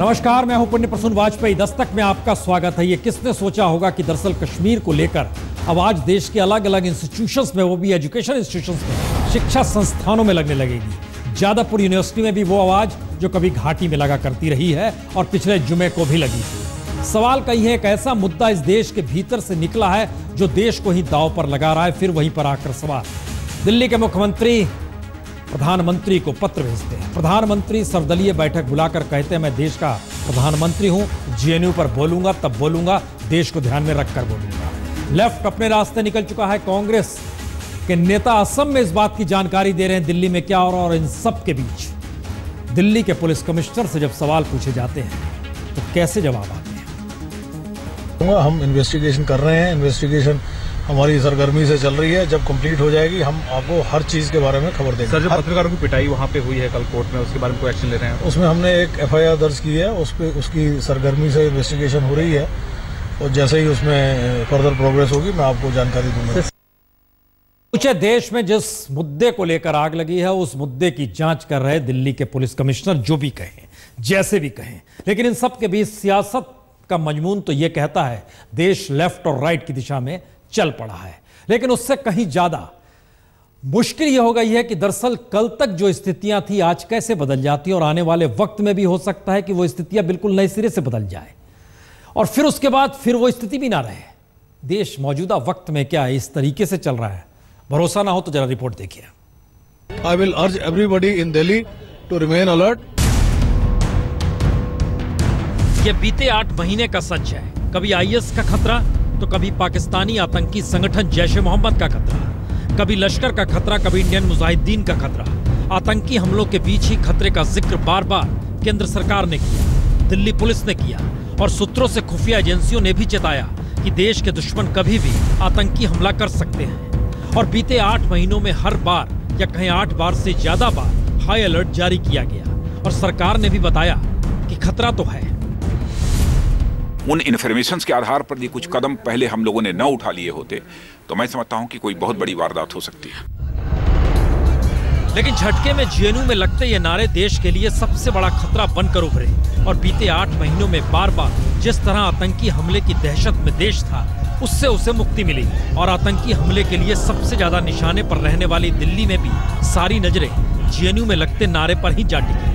नमस्कार, मैं हूं पुण्य प्रसून वाजपेयी। दस्तक में आपका स्वागत है। ये किसने सोचा होगा कि दरअसल कश्मीर को लेकर अब आज देश के अलग अलग इंस्टीट्यूशंस में, वो भी एजुकेशन इंस्टीट्यूशंस में, शिक्षा संस्थानों में लगने लगेगी। जादवपुर यूनिवर्सिटी में भी वो आवाज जो कभी घाटी में लगा करती रही है और पिछले जुमे को भी लगी थी। सवाल कहीं है, एक ऐसा मुद्दा इस देश के भीतर से निकला है जो देश को ही दांव पर लगा रहा है। फिर वहीं पर आकर सवाल, दिल्ली के मुख्यमंत्री प्रधानमंत्री को पत्र भेजते हैं। प्रधानमंत्री सर्वदलीय बैठक बुलाकर कहते हैं, मैं देश का प्रधानमंत्री हूं, जेएनयू पर बोलूंगा तब बोलूंगा, देश को ध्यान में रखकर बोलूंगा। लेफ्ट अपने रास्ते निकल चुका है। कांग्रेस के नेता असम में इस बात की जानकारी दे रहे हैं दिल्ली में क्या हो रहा है। और इन सब के बीच दिल्ली के पुलिस कमिश्नर से जब सवाल पूछे जाते हैं तो कैसे जवाब आते हैं। हम इन्वेस्टिगेशन कर रहे हैं। इन्वेस्टिगेशन हमारी सरगर्मी से चल रही है। जब कंप्लीट हो जाएगी हम आपको हर चीज के बारे में खबर देंगे। सर, जो पत्रकारों की पिटाई वहाँ पे हुई है कल कोर्ट में, उसके बारे में कोई एक्शन ले रहे हैं? उसमें हमने एक एफआईआर दर्ज की है, उस पे उसकी सरगर्मी से इन्वेस्टिगेशन हो रही है और जैसे ही उसमें फर्दर प्रोग्रेस होगी मैं आपको जानकारी दूंगा। पूछे देश में जिस मुद्दे को लेकर आग लगी है उस मुद्दे की जांच कर रहे दिल्ली के पुलिस कमिश्नर, जो भी कहें, जैसे भी कहें, लेकिन इन सब के बीच सियासत का मजमून तो यह कहता है देश लेफ्ट और राइट की दिशा में चल पड़ा है। लेकिन उससे कहीं ज्यादा मुश्किल यह हो गई है कि दरअसल कल तक जो स्थितियां थी आज कैसे बदल जाती, और आने वाले वक्त में भी हो सकता है कि वो स्थितियां बिल्कुल नए सिरे से बदल जाए और फिर उसके बाद फिर वो स्थिति भी ना रहे। देश मौजूदा वक्त में क्या है, इस तरीके से चल रहा है। भरोसा ना हो तो जरा रिपोर्ट देखिए। I will urge everybody in Delhi to remain alert. यह बीते 8 महीने का सच है। कभी आईएस का खतरा तो कभी पाकिस्तानी आतंकी संगठन जैश-ए मोहम्मद का खतरा, कभी लश्कर का खतरा, कभी इंडियन मुजाहिदीन का खतरा। आतंकी हमलों के बीच ही खतरे का जिक्र बार बार केंद्र सरकार ने किया, दिल्ली पुलिस ने किया और सूत्रों से खुफिया एजेंसियों ने भी चेताया कि देश के दुश्मन कभी भी आतंकी हमला कर सकते हैं। और बीते 8 महीनों में हर बार या कहीं 8 बार से ज्यादा बार हाई अलर्ट जारी किया गया और सरकार ने भी बताया कि खतरा तो है। उन इन्फॉर्मेशंस के आधार पर भी कुछ कदम पहले हम लोगों ने न उठा लिए होते तो मैं समझता हूं कि कोई बहुत बड़ी वारदात हो सकती है। लेकिन झटके में जेएनयू में लगते ये नारे देश के लिए सबसे बड़ा खतरा बनकर उभरे और बीते 8 महीनों में बार बार जिस तरह आतंकी हमले की दहशत में देश था, उससे उसे मुक्ति मिली और आतंकी हमले के लिए सबसे ज्यादा निशाने पर रहने वाली दिल्ली में भी सारी नजरें जेएनयू में लगते नारे पर ही जा टिकी।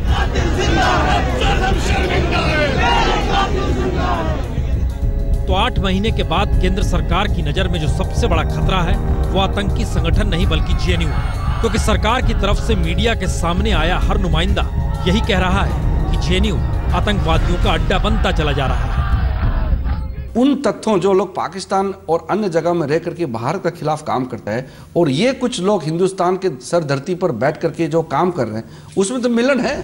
तो 8 महीने के बाद केंद्र सरकार की नजर में जो सबसे बड़ा खतरा है वो आतंकी संगठन नहीं बल्कि जेएनयू है, क्योंकि सरकार की तरफ से मीडिया के सामने आया हर नुमाइंदा यही कह रहा है कि जेएनयू आतंकवादियों का अड्डा बनता चला जा रहा है। उन तथ्यों जो लोग पाकिस्तान और अन्य जगह में रह करके भारत के खिलाफ काम करते हैं और ये कुछ लोग हिंदुस्तान के सर धरती पर बैठ करके जो काम कर रहे हैं उसमें तो मिलन है।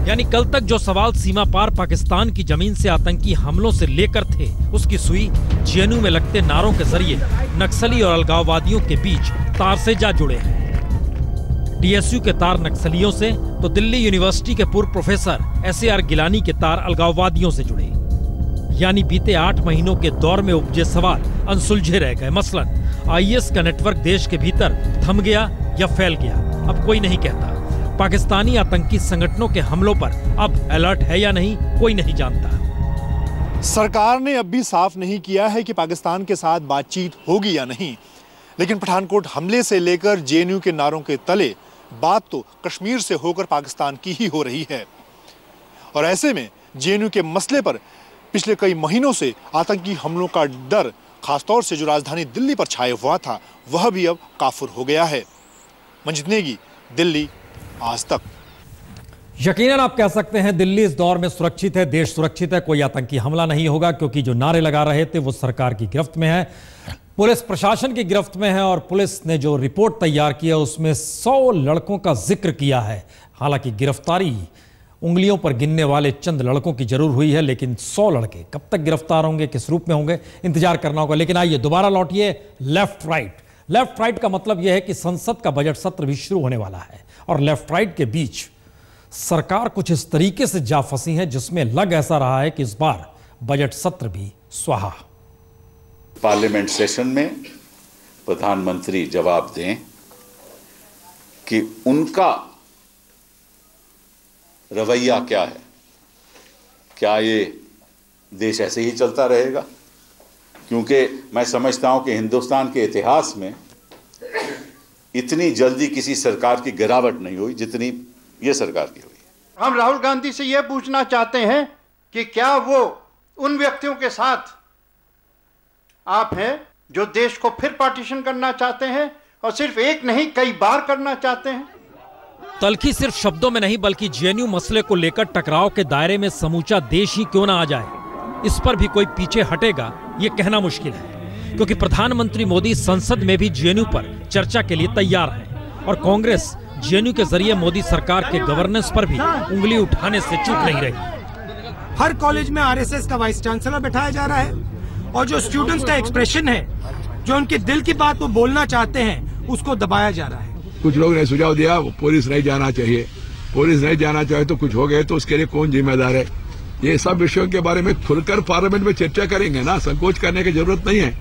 यानी कल तक जो सवाल सीमा पार पाकिस्तान की जमीन से आतंकी हमलों से लेकर थे, उसकी सुई जेएनयू में लगते नारों के जरिए नक्सली और अलगाववादियों के बीच तार से जा जुड़े हैं। डीएसयू के तार नक्सलियों से तो दिल्ली यूनिवर्सिटी के पूर्व प्रोफेसर एसएआर गिलानी के तार अलगाववादियों से जुड़े। यानी बीते 8 महीनों के दौर में उपजे सवाल अनसुलझे रह गए। मसलन आईएस का नेटवर्क देश के भीतर थम गया या फैल गया, अब कोई नहीं कहता। पाकिस्तानी आतंकी संगठनों के हमलों पर अब अलर्ट है या नहीं, कोई नहीं जानता। सरकार ने अब भी साफ नहीं किया है कि पाकिस्तान के साथ बातचीत होगी या नहीं, लेकिन पठानकोट हमले से लेकर जेएनयू के नारों के तले बात तो कश्मीर से होकर पाकिस्तान की ही हो रही है। और ऐसे में जेएनयू के मसले पर पिछले कई महीनों से आतंकी हमलों का डर, खासतौर से जो राजधानी दिल्ली पर छाया हुआ था, वह भी अब काफुर हो गया है। मंजित नेगी, दिल्ली, आज तक। यकीनन आप कह सकते हैं दिल्ली इस दौर में सुरक्षित है, देश सुरक्षित है, कोई आतंकी हमला नहीं होगा, क्योंकि जो नारे लगा रहे थे वो सरकार की गिरफ्त में है, पुलिस प्रशासन की गिरफ्त में है। और पुलिस ने जो रिपोर्ट तैयार की है उसमें 100 लड़कों का जिक्र किया है। हालांकि गिरफ्तारी उंगलियों पर गिनने वाले चंद लड़कों की जरूर हुई है, लेकिन 100 लड़के कब तक गिरफ्तार होंगे, किस रूप में होंगे, इंतजार करना होगा। लेकिन आइए दोबारा लौटिए लेफ्ट राइट। लेफ्ट राइट का मतलब यह है कि संसद का बजट सत्र भी शुरू होने वाला है और लेफ्ट राइट के बीच सरकार कुछ इस तरीके से जा फंसी है जिसमें लग ऐसा रहा है कि इस बार बजट सत्र भी स्वाहा। पार्लियामेंट सेशन में प्रधानमंत्री जवाब दें कि उनका रवैया क्या है क्या ये देश ऐसे ही चलता रहेगा? क्योंकि मैं समझता हूं कि हिंदुस्तान के इतिहास में इतनी जल्दी किसी सरकार की गिरावट नहीं हुई जितनी ये सरकार की हुई। हम राहुल गांधी से यह पूछना चाहते हैं कि क्या वो उन व्यक्तियों के साथ आप हैं जो देश को फिर पार्टीशन करना चाहते हैं और सिर्फ एक नहीं कई बार करना चाहते हैं? तल्खी सिर्फ शब्दों में नहीं बल्कि जेएनयू मसले को लेकर टकराव के दायरे में समूचा देश ही क्यों ना आ जाए, इस पर भी कोई पीछे हटेगा ये कहना मुश्किल है, क्योंकि प्रधानमंत्री मोदी संसद में भी जेएनयू पर चर्चा के लिए तैयार है और कांग्रेस जेएनयू के जरिए मोदी सरकार के गवर्नेंस पर भी उंगली उठाने से चूक नहीं रही। हर कॉलेज में आरएसएस का वाइस चांसलर बैठाया जा रहा है और जो स्टूडेंट्स का एक्सप्रेशन है, जो उनके दिल की बात वो बोलना चाहते हैं, उसको दबाया जा रहा है। कुछ लोग ने सुझाव दिया वो पुलिस नहीं जाना चाहिए, पुलिस नहीं जाना चाहिए तो कुछ हो गए तो उसके लिए कौन जिम्मेदार है? ये सब विषयों के बारे में खुलकर पार्लियामेंट में चर्चा करेंगे ना, संकोच करने की जरूरत नहीं है।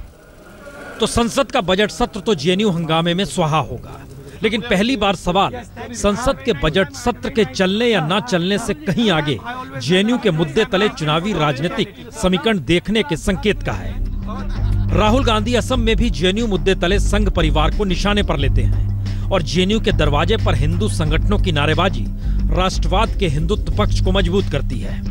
तो संसद का बजट सत्र तो जेएनयू हंगामे में स्वाहा होगा, लेकिन पहली बार सवाल संसद के बजट सत्र के चलने या ना चलने से कहीं आगे जेएनयू के मुद्दे तले चुनावी राजनीतिक समीकरण देखने के संकेत का है। राहुल गांधी असम में भी जेएनयू मुद्दे तले संघ परिवार को निशाने पर लेते हैं और जेएनयू के दरवाजे पर हिंदू संगठनों की नारेबाजी राष्ट्रवाद के हिंदुत्व पक्ष को मजबूत करती है।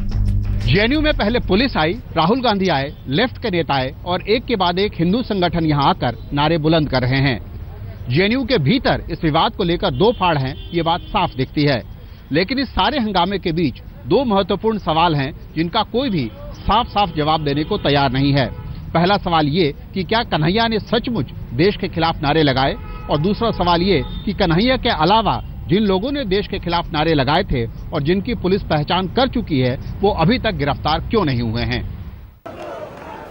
जेएनयू में पहले पुलिस आई, राहुल गांधी आए, लेफ्ट के नेता आए और एक के बाद एक हिंदू संगठन यहां आकर नारे बुलंद कर रहे हैं। जेएनयू के भीतर इस विवाद को लेकर दो फाड़ हैं, ये बात साफ दिखती है। लेकिन इस सारे हंगामे के बीच दो महत्वपूर्ण सवाल हैं जिनका कोई भी साफ साफ जवाब देने को तैयार नहीं है। पहला सवाल ये कि क्या कन्हैया ने सचमुच देश के खिलाफ नारे लगाए, और दूसरा सवाल ये कि कन्हैया के अलावा जिन लोगों ने देश के खिलाफ नारे लगाए थे और जिनकी पुलिस पहचान कर चुकी है, वो अभी तक गिरफ्तार क्यों नहीं हुए हैं।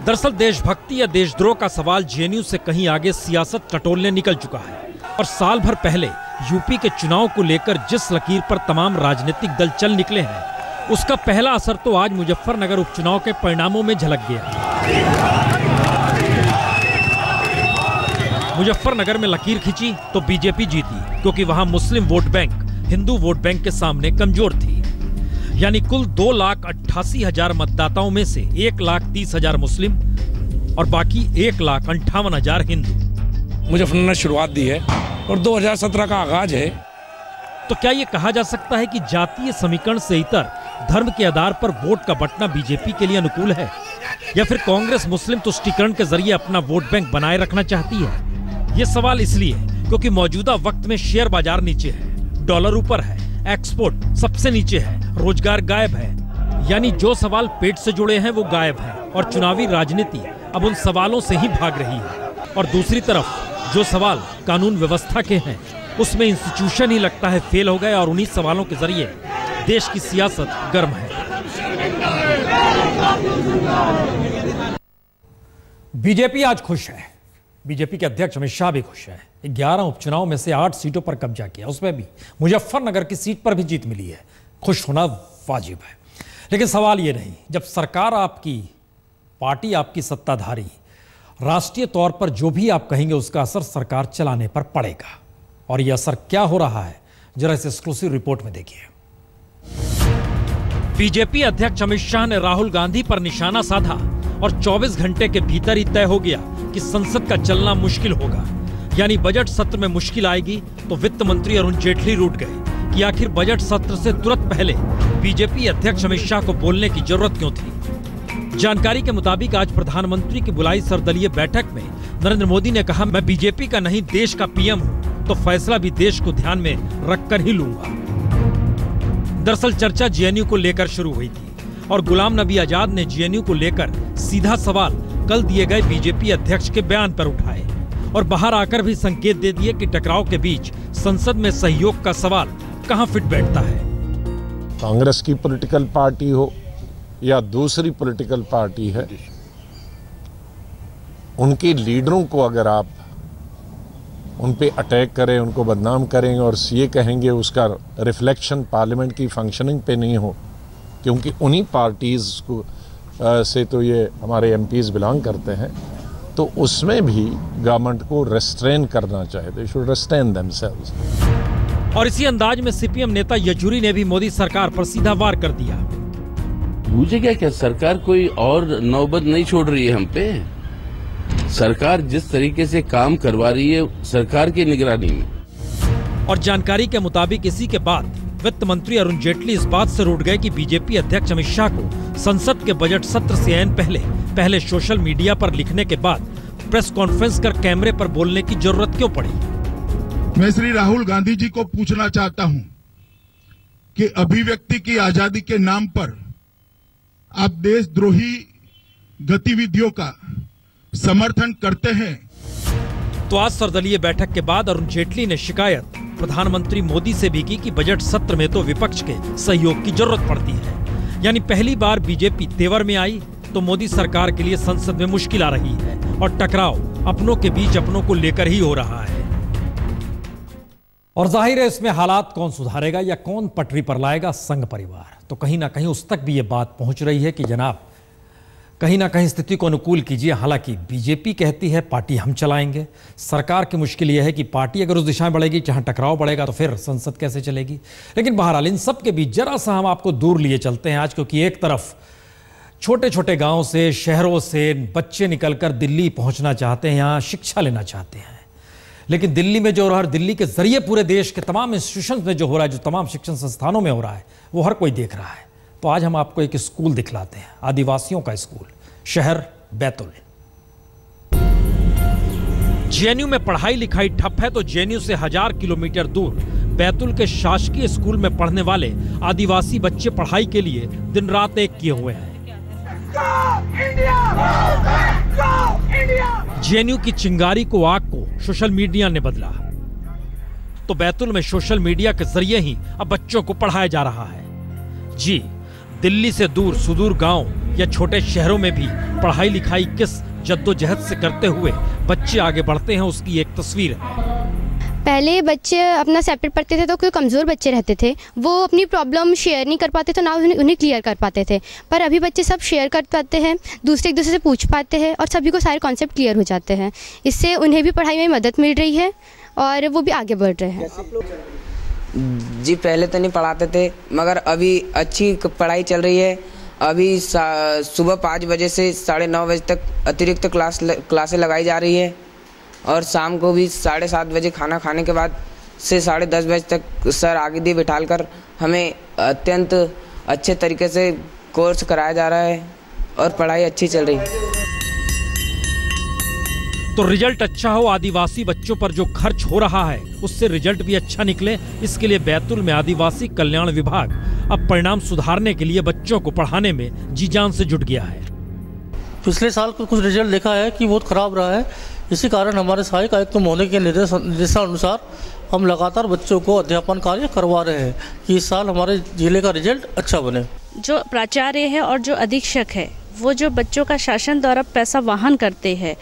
दरअसल देशभक्ति या देशद्रोह का सवाल जेएनयू से कहीं आगे सियासत टटोलने निकल चुका है और साल भर पहले यूपी के चुनाव को लेकर जिस लकीर पर तमाम राजनीतिक दल चल निकले हैं, उसका पहला असर तो आज मुजफ्फरनगर उपचुनाव के परिणामों में झलक गया। मुजफ्फरनगर में लकीर खींची तो बीजेपी जीती, क्योंकि वहां Muslim vote bank Hindu vote bank के सामने कमजोर थी। यानी कुल 2,88,000 मतदाताओं में से 1,30,000 मुस्लिम और बाकी 1,58,000 हिंदू। मुजफ्फरनगर ने शुरुआत दी है और 2017 का आगाज है। तो क्या ये कहा जा सकता है कि जातीय समीकरण से इतर धर्म के आधार पर वोट का बंटना बीजेपी के लिए अनुकूल है, या फिर कांग्रेस मुस्लिम तुष्टीकरण के जरिए अपना वोट बैंक बनाए रखना चाहती है? ये सवाल इसलिए क्योंकि मौजूदा वक्त में शेयर बाजार नीचे है, डॉलर ऊपर है, एक्सपोर्ट सबसे नीचे है, रोजगार गायब है। यानी जो सवाल पेट से जुड़े हैं वो गायब है और चुनावी राजनीति अब उन सवालों से ही भाग रही है। और दूसरी तरफ जो सवाल कानून व्यवस्था के हैं, उसमें इंस्टीट्यूशन ही लगता है फेल हो गए और उन्हीं सवालों के जरिए देश की सियासत गर्म है। बीजेपी आज खुश है। बीजेपी के अध्यक्ष अमित शाह भी खुश है। 11 उपचुनाव में से 8 सीटों पर कब्जा किया, उसमें भी मुजफ्फरनगर की सीट पर भी जीत मिली है। खुश होना वाजिब है, लेकिन सवाल ये नहीं, जब सरकार आपकी, पार्टी आपकी सत्ताधारी, राष्ट्रीय तौर पर जो भी आप कहेंगे उसका असर सरकार चलाने पर पड़ेगा। और यह असर क्या हो रहा है, जरा इस एक्सक्लूसिव रिपोर्ट में देखिए। बीजेपी अध्यक्ष अमित शाह ने राहुल गांधी पर निशाना साधा और 24 घंटे के भीतर ही तय हो गया कि संसद का चलना मुश्किल होगा। यानी बजट सत्र में मुश्किल आएगी तो वित्त मंत्री अरुण जेटली रूठ गए कि आखिर बजट सत्र से तुरंत पहले बीजेपी अध्यक्ष अमित शाह को बोलने की जरूरत क्यों थी। जानकारी के मुताबिक आज प्रधानमंत्री की बुलाई सर्वदलीय बैठक में नरेंद्र मोदी ने कहा, मैं बीजेपी का नहीं देश का पीएम हूं, तो फैसला भी देश को ध्यान में रखकर ही लूंगा। दरअसल चर्चा जेएनयू को लेकर शुरू हुई थी और गुलाम नबी आजाद ने जेएनयू को लेकर सीधा सवाल कल दिए गए बीजेपी अध्यक्ष के बयान पर उठाए और बाहर आकर भी संकेत दे दिए कि टकराव के बीच संसद में सहयोग का सवाल कहां फिट बैठता है। कांग्रेस की पॉलिटिकल पार्टी हो या दूसरी पॉलिटिकल पार्टी है, उनके लीडरों को अगर आप उन पे अटैक करें, उनको बदनाम करेंगे और ये कहेंगे उसका रिफ्लेक्शन पार्लियामेंट की फंक्शनिंग पे नहीं हो, क्योंकि उन्हीं पार्टीज को से तो ये हमारे एमपीज बिलोंग करते हैं, तो उसमें भी गवर्नमेंट को रेस्ट्रेन करना चाहिए। They should restrain themselves. और इसी अंदाज में सीपीएम नेता येचुरी ने भी मोदी सरकार पर सीधा वार कर दिया। पूछेगा क्या? सरकार कोई और नौबत नहीं छोड़ रही है हम पे। सरकार जिस तरीके से काम करवा रही है सरकार की निगरानी में। और जानकारी के मुताबिक इसी के बाद वित्त मंत्री अरुण जेटली इस बात से रूठ गए कि बीजेपी अध्यक्ष अमित शाह को संसद के बजट सत्र से ऐन पहले सोशल मीडिया पर लिखने के बाद प्रेस कॉन्फ्रेंस कर कैमरे पर बोलने की जरूरत क्यों पड़ी। मैं श्री राहुल गांधी जी को पूछना चाहता हूं कि अभिव्यक्ति की आजादी के नाम पर आप देशद्रोही गतिविधियों का समर्थन करते हैं। तो आज सर्वदलीय बैठक के बाद अरुण जेटली ने शिकायत प्रधानमंत्री मोदी से भी की कि बजट सत्र में तो विपक्ष के सहयोग की जरूरत पड़ती है। यानी पहली बार बीजेपी तेवर में आई तो मोदी सरकार के लिए संसद में मुश्किल आ रही है और टकराव अपनों के बीच अपनों को लेकर ही हो रहा है। और जाहिर है इसमें हालात कौन सुधारेगा या कौन पटरी पर लाएगा? संघ परिवार। तो कहीं ना कहीं उस तक भी ये बात पहुंच रही है कि जनाब कहीं ना कहीं स्थिति को अनुकूल कीजिए। हालांकि बीजेपी कहती है पार्टी हम चलाएंगे। सरकार की मुश्किल यह है कि पार्टी अगर उस दिशा में बढ़ेगी जहां टकराव बढ़ेगा तो फिर संसद कैसे चलेगी। लेकिन बहरहाल इन सब के बीच जरा सा हम आपको दूर लिए चलते हैं आज, क्योंकि एक तरफ छोटे छोटे गाँव से शहरों से बच्चे निकलकर दिल्ली पहुँचना चाहते हैं, यहाँ शिक्षा लेना चाहते हैं। लेकिन दिल्ली में जो हो रहा है, दिल्ली के जरिए पूरे देश के तमाम इंस्टीट्यूशन में जो हो रहा है, जो तमाम शिक्षण संस्थानों में हो रहा है, वो हर कोई देख रहा है। तो आज हम आपको एक स्कूल दिखलाते हैं, आदिवासियों का स्कूल, शहर बैतूल। जेएनयू में पढ़ाई लिखाई ठप है तो जेएनयू से 1000 किलोमीटर दूर बैतूल के शासकीय स्कूल में पढ़ने वाले आदिवासी बच्चे पढ़ाई के लिए दिन रात एक किए हुए हैं। जेएनयू की चिंगारी को आग को सोशल मीडिया ने बदला। तो बैतूल में सोशल मीडिया के जरिए ही अब बच्चों को पढ़ाया जा रहा है। जी, दिल्ली से दूर सुदूर गांव या छोटे शहरों में भी पढ़ाई लिखाई किस जद्दोजहद से करते हुए बच्चे आगे बढ़ते हैं, उसकी एक तस्वीर है। पहले बच्चे अपना सेपरेट पढ़ते थे तो कोई कमज़ोर बच्चे रहते थे, वो अपनी प्रॉब्लम शेयर नहीं कर पाते तो ना उन्हें क्लियर कर पाते थे। पर अभी बच्चे सब शेयर कर पाते हैं, एक दूसरे से पूछ पाते हैं और सभी को सारे कॉन्सेप्ट क्लियर हो जाते हैं। इससे उन्हें भी पढ़ाई में मदद मिल रही है और वो भी आगे बढ़ रहे हैं। जी, पहले तो नहीं पढ़ाते थे मगर अभी अच्छी पढ़ाई चल रही है। अभी सुबह 5 बजे से 9:30 बजे तक अतिरिक्त क्लासें लगाई जा रही है और शाम को भी 7:30 बजे खाना खाने के बाद से 10:30 बजे तक सर आगे दिए बिठाकर हमें अत्यंत अच्छे तरीके से कोर्स कराया जा रहा है और पढ़ाई अच्छी चल रही है। तो रिजल्ट अच्छा हो, आदिवासी बच्चों पर जो खर्च हो रहा है उससे रिजल्ट भी अच्छा निकले, इसके लिए बैतूल में आदिवासी कल्याण विभाग अब परिणाम सुधारने के लिए बच्चों को पढ़ाने में जी जान से जुट गया है। पिछले साल कुछ रिजल्ट देखा है कि बहुत खराब रहा है। इसी कारण हमारे सहायक आयुक्त महोदय के निर्देशानुसार हम लगातार बच्चों को अध्यापन कार्य करवा रहे हैं कि इस साल हमारे जिले का रिजल्ट अच्छा बने। जो प्राचार्य है और जो अधीक्षक है वो जो बच्चों का शासन द्वारा पैसा वाहन करते हैं,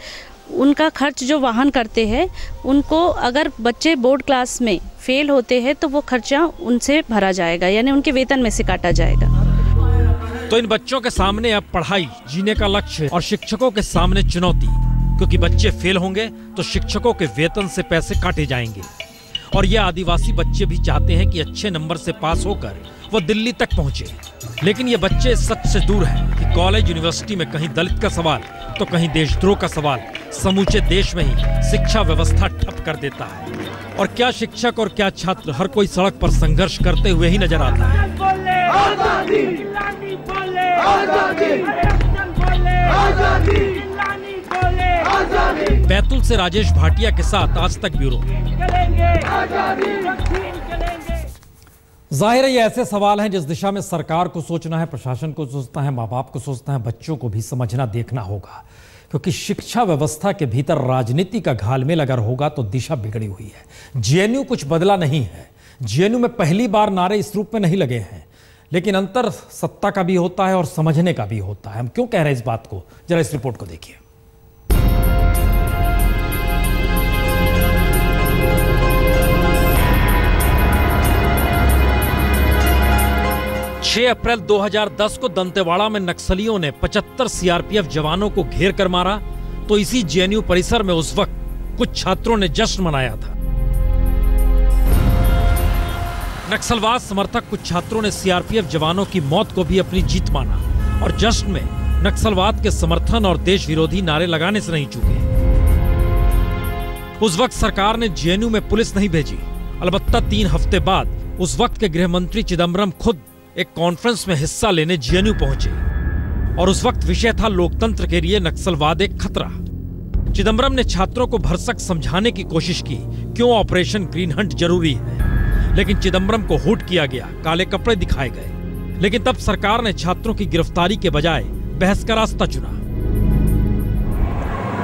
उनका खर्च जो वाहन करते हैं, उनको अगर बच्चे बोर्ड क्लास में फेल होते हैं तो वो खर्चा उनसे भरा जाएगा, यानी उनके वेतन में से काटा जाएगा। तो इन बच्चों के सामने अब पढ़ाई जीने का लक्ष्य और शिक्षकों के सामने चुनौती, क्योंकि बच्चे फेल होंगे तो शिक्षकों के वेतन से पैसे काटे जाएंगे। और ये आदिवासी बच्चे भी चाहते हैं कि अच्छे नंबर से पास होकर वो दिल्ली तक पहुंचे। लेकिन ये बच्चे इस सच से दूर हैं कि कॉलेज यूनिवर्सिटी में कहीं दलित का सवाल तो कहीं देशद्रोह का सवाल समूचे देश में ही शिक्षा व्यवस्था ठप कर देता है। और क्या शिक्षक और क्या छात्र, हर कोई सड़क पर संघर्ष करते हुए ही नजर आता है। बैतूल से राजेश भाटिया के साथ आज तक ब्यूरो। जाहिर है ये ऐसे सवाल हैं जिस दिशा में सरकार को सोचना है, प्रशासन को सोचना है, माँ बाप को सोचना है, बच्चों को भी समझना देखना होगा, क्योंकि शिक्षा व्यवस्था के भीतर राजनीति का घालमेल अगर होगा तो दिशा बिगड़ी हुई है। जेएनयू कुछ बदला नहीं है। जेएनयू में पहली बार नारे इस रूप में नहीं लगे हैं, लेकिन अंतर सत्ता का भी होता है और समझने का भी होता है। हम क्यों कह रहे हैं इस बात को, जरा इस रिपोर्ट को देखिए। 6 अप्रैल 2010 को दंतेवाड़ा में नक्सलियों ने 75 सीआरपीएफ जवानों को घेर कर मारा, तो इसी जेएनयू परिसर में उस वक्त कुछ छात्रों ने जश्न मनाया था। नक्सलवाद समर्थक कुछ छात्रों ने सीआरपीएफ जवानों की मौत को भी अपनी जीत माना। और जश्न में नक्सलवाद के समर्थन और देश विरोधी नारे लगाने से नहीं चूके। उस वक्त सरकार ने जेएनयू में पुलिस नहीं भेजी। अलबत्ता 3 हफ्ते बाद उस वक्त के गृह मंत्री चिदम्बरम खुद एक कॉन्फ्रेंस में हिस्सा लेने जेएनयू पहुंचे और उस वक्त विषय था लोकतंत्र के लिए नक्सलवाद एक खतरा। चिदम्बरम ने छात्रों को भरसक समझाने की कोशिश की क्यों ऑपरेशन ग्रीन हंट जरूरी है, लेकिन चिदम्बरम को हूट किया गया, काले कपड़े दिखाए गए। लेकिन तब सरकार ने छात्रों की गिरफ्तारी के बजाय बहस का रास्ता चुना।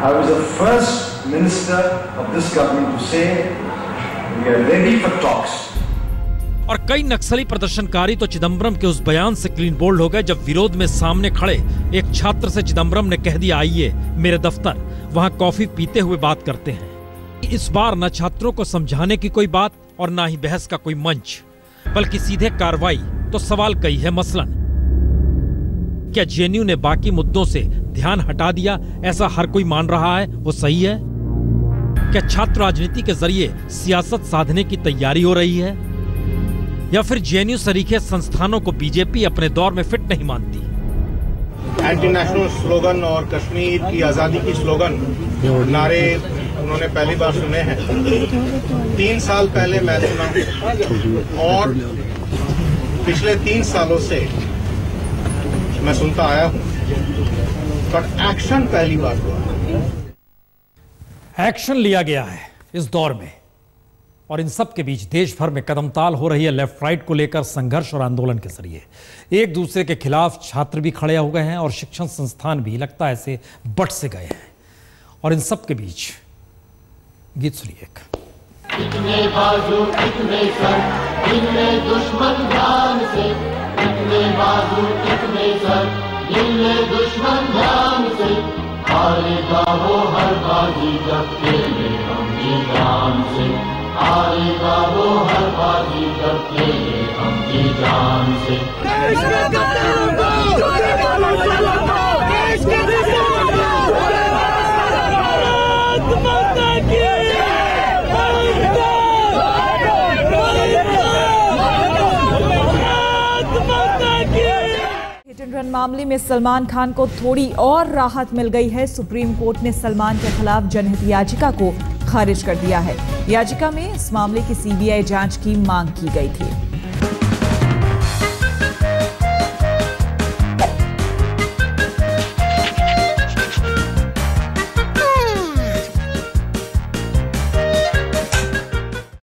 I was the first minister of this government to say we are ready for talks. और कई नक्सली प्रदर्शनकारी तो चिदम्बरम के उस बयान से क्लीन बोल्ड हो गए जब विरोध में सामने खड़े एक छात्र से चिदम्बरम ने कह दिया, आइए मेरे दफ्तर, वहां कॉफी पीते हुए बात करते हैं। इस बार न छात्रों को समझाने की कोई बात और न ही बहस का कोई मंच, बल्कि सीधे कार्रवाई। तो सवाल कई है, मसलन क्या जेएनयू ने बाकी मुद्दों से ध्यान हटा दिया, ऐसा हर कोई मान रहा है, वो सही है? क्या छात्र राजनीति के जरिए सियासत साधने की तैयारी हो रही है, या फिर जेएनयू सरीखे संस्थानों को बीजेपी अपने दौर में फिट नहीं मानती? एंटी नेशनल स्लोगन और कश्मीर की आजादी की स्लोगन नारे उन्होंने पहली बार सुने हैं। 3 साल पहले मैं सुना और पिछले 3 सालों से मैं सुनता आया हूं, पर एक्शन पहली बार हुआ। एक्शन लिया गया है इस दौर में, और इन सब के बीच देश भर में कदमताल हो रही है लेफ्ट राइट को लेकर संघर्ष और आंदोलन के जरिए। एक दूसरे के खिलाफ छात्र भी खड़े हो गए हैं और शिक्षण संस्थान भी लगता है ऐसे बट से गए हैं। और इन सब के बीच गीत सुनिए। कितने बाजू कितने सर, कितने दुश्मन ध्यान से, कितने बाजू कितने सर, कितने दुश्मन ध्यान से, हारेगा वो हर बाजी जब खेले हम जी जान से, हारेगा वो हर बाजी जब खेले हम जी जान से। हिट एंड रन मामले में सलमान खान को थोड़ी और राहत मिल गई है। सुप्रीम कोर्ट ने सलमान के खिलाफ जनहित याचिका को खारिज कर दिया है। याचिका में इस मामले की सीबीआई जांच की मांग की गई थी।